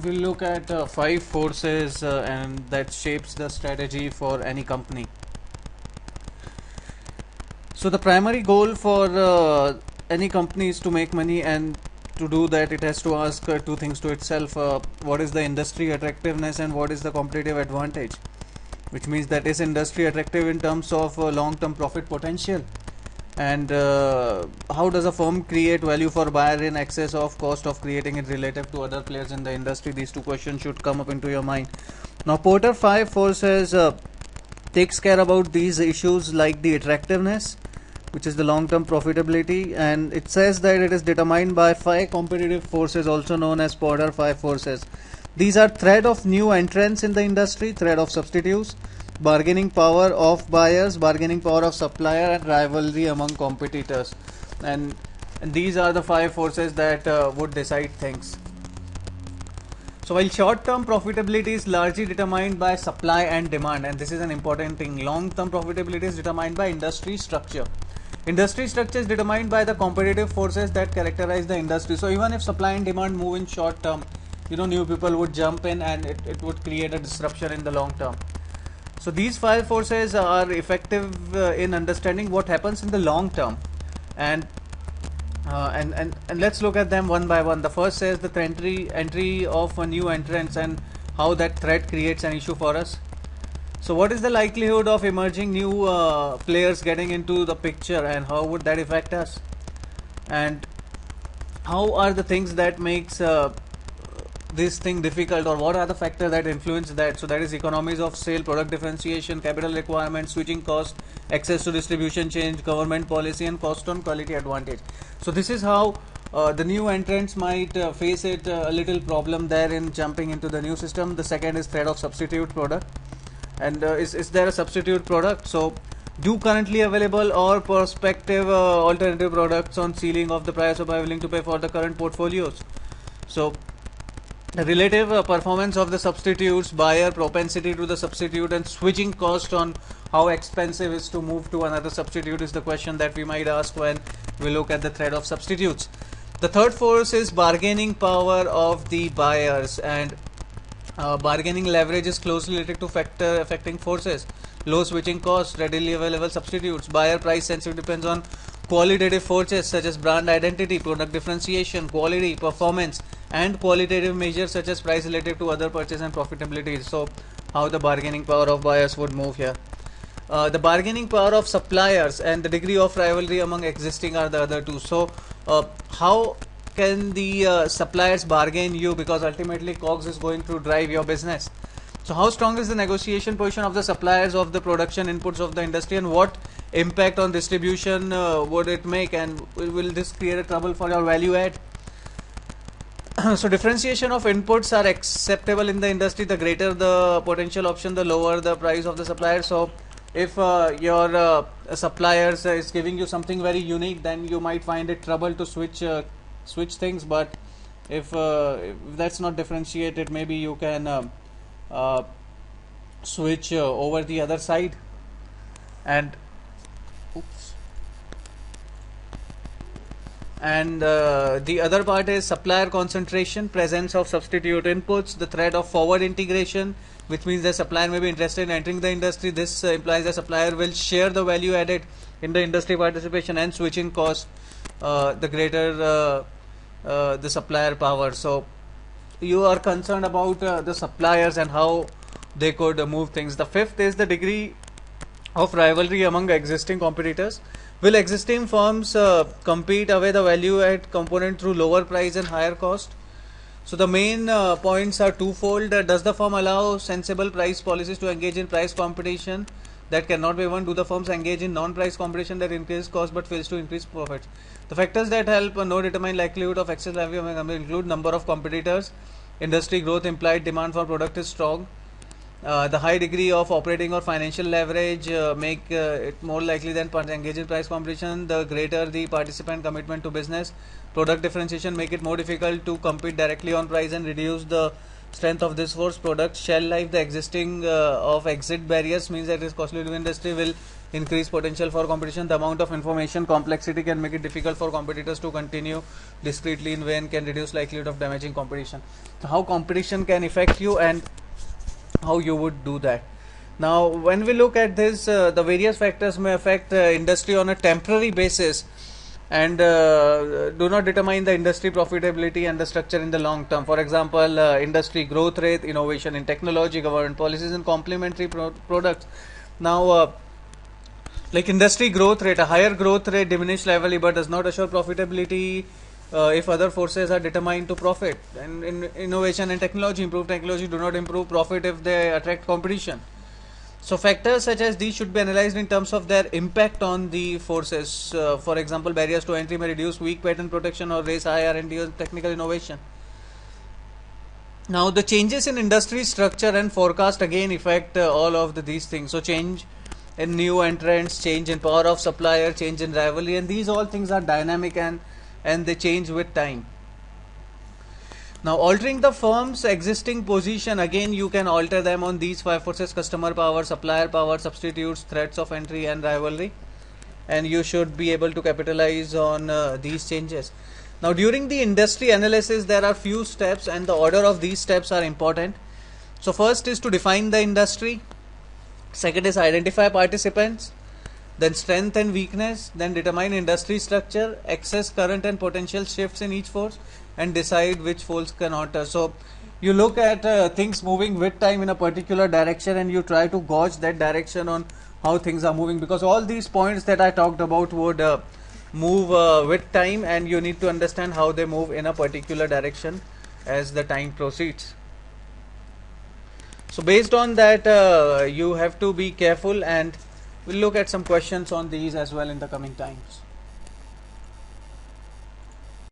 We'll look at five forces and that shapes the strategy for any company. So the primary goal for any company is to make money, and to do that it has to ask two things to itself: what is the industry attractiveness and what is the competitive advantage, which means that is industry attractive in terms of long-term profit potential, and how does a firm create value for buyer in excess of cost of creating it relative to other players in the industry. These two questions should come up into your mind. Now Porter 5 forces takes care about these issues like the attractiveness, which is the long-term profitability, and it says that it is determined by five competitive forces, also known as Porter 5 forces. These are threat of new entrants in the industry, threat of substitutes, bargaining power of buyers, bargaining power of supplier, and rivalry among competitors. And these are the five forces that would decide things. So while short-term profitability is largely determined by supply and demand, and this is an important thing, long-term profitability is determined by industry structure. Industry structure is determined by the competitive forces that characterize the industry. So even if supply and demand move in short term, new people would jump in, and it would create a disruption in the long term. So these five forces are effective in understanding what happens in the long term, and let's look at them one by one. The first says the entry of a new entrants and how that threat creates an issue for us. So what is the likelihood of emerging new players getting into the picture, and how would that affect us? And how are the things that makes this thing difficult, or what are the factors that influence that? So that is economies of scale, product differentiation, capital requirements, switching cost, access to distribution change, government policy, and cost on quality advantage. So this is how the new entrants might face it a little problem there in jumping into the new system. The second is threat of substitute product, and is there a substitute product? So do currently available or prospective alternative products on ceiling of the price, or buyer willing to pay for the current portfolios? So the relative performance of the substitutes, buyer propensity to the substitute, and switching cost on how expensive is to move to another substitute is the question that we might ask when we look at the threat of substitutes. The third force is bargaining power of the buyers, and bargaining leverage is closely related to factor affecting forces: low switching costs, readily available substitutes. Buyer price sensitivity depends on qualitative forces such as brand identity, product differentiation, quality, performance, and qualitative measures such as price relative to other purchase and profitability. So how the bargaining power of buyers would move here. The bargaining power of suppliers and the degree of rivalry among existing are the other two. So how can the suppliers bargain you, because ultimately COGS is going to drive your business. So how strong is the negotiation position of the suppliers of the production inputs of the industry, and what impact on distribution would it make, and will this create a trouble for your value add? So differentiation of inputs are acceptable in the industry. The greater the potential option, the lower the price of the supplier. So if your suppliers is giving you something very unique, then you might find it trouble to switch things. But if that's not differentiated, maybe you can switch over the other side. And the other part is supplier concentration, presence of substitute inputs, the threat of forward integration, which means the supplier may be interested in entering the industry. This implies the supplier will share the value added in the industry participation, and switching cost, the greater the supplier power. So you are concerned about the suppliers and how they could move things. The fifth is the degree of rivalry among existing competitors. Will existing firms compete away the value add component through lower price and higher cost? So the main points are twofold. Does the firm allow sensible price policies to engage in price competition that cannot be won? Do the firms engage in non-price competition that increases cost but fails to increase profits? The factors that help know determine likelihood of excess value include number of competitors, industry growth, implied demand for product is strong. The high degree of operating or financial leverage make it more likely than engage in price competition. The greater the participant commitment to business. Product differentiation make it more difficult to compete directly on price and reduce the strength of this force, product shell life, the existing of exit barriers means that it is costly to industry, will increase potential for competition. The amount of information complexity can make it difficult for competitors to continue discreetly in vain, can reduce likelihood of damaging competition. So how competition can affect you and how you would do that. Now when we look at this, the various factors may affect industry on a temporary basis and do not determine the industry profitability and the structure in the long term. For example, industry growth rate, innovation in technology, government policies and complementary products. Now like industry growth rate, a higher growth rate diminished rivalry but does not assure profitability if other forces are determined to profit. And in innovation and technology, improved technology do not improve profit if they attract competition. So factors such as these should be analyzed in terms of their impact on the forces. For example, barriers to entry may reduce weak patent protection or raise high R&D or technical innovation. Now the changes in industry structure and forecast again affect all of these things. So change in new entrants, change in power of supplier, change in rivalry, and these all things are dynamic and they change with time. Now altering the firm's existing position, again you can alter them on these 5 forces: customer power, supplier power, substitutes, threats of entry and rivalry, and you should be able to capitalize on these changes. Now during the industry analysis there are few steps and the order of these steps are important. So first is to define the industry, second is identify participants, then strength and weakness, then determine industry structure, access current and potential shifts in each force, and decide which force can alter. So you look at things moving with time in a particular direction and you try to gauge that direction on how things are moving, because all these points that I talked about would move with time, and you need to understand how they move in a particular direction as the time proceeds. So based on that you have to be careful, and we'll look at some questions on these as well in the coming times.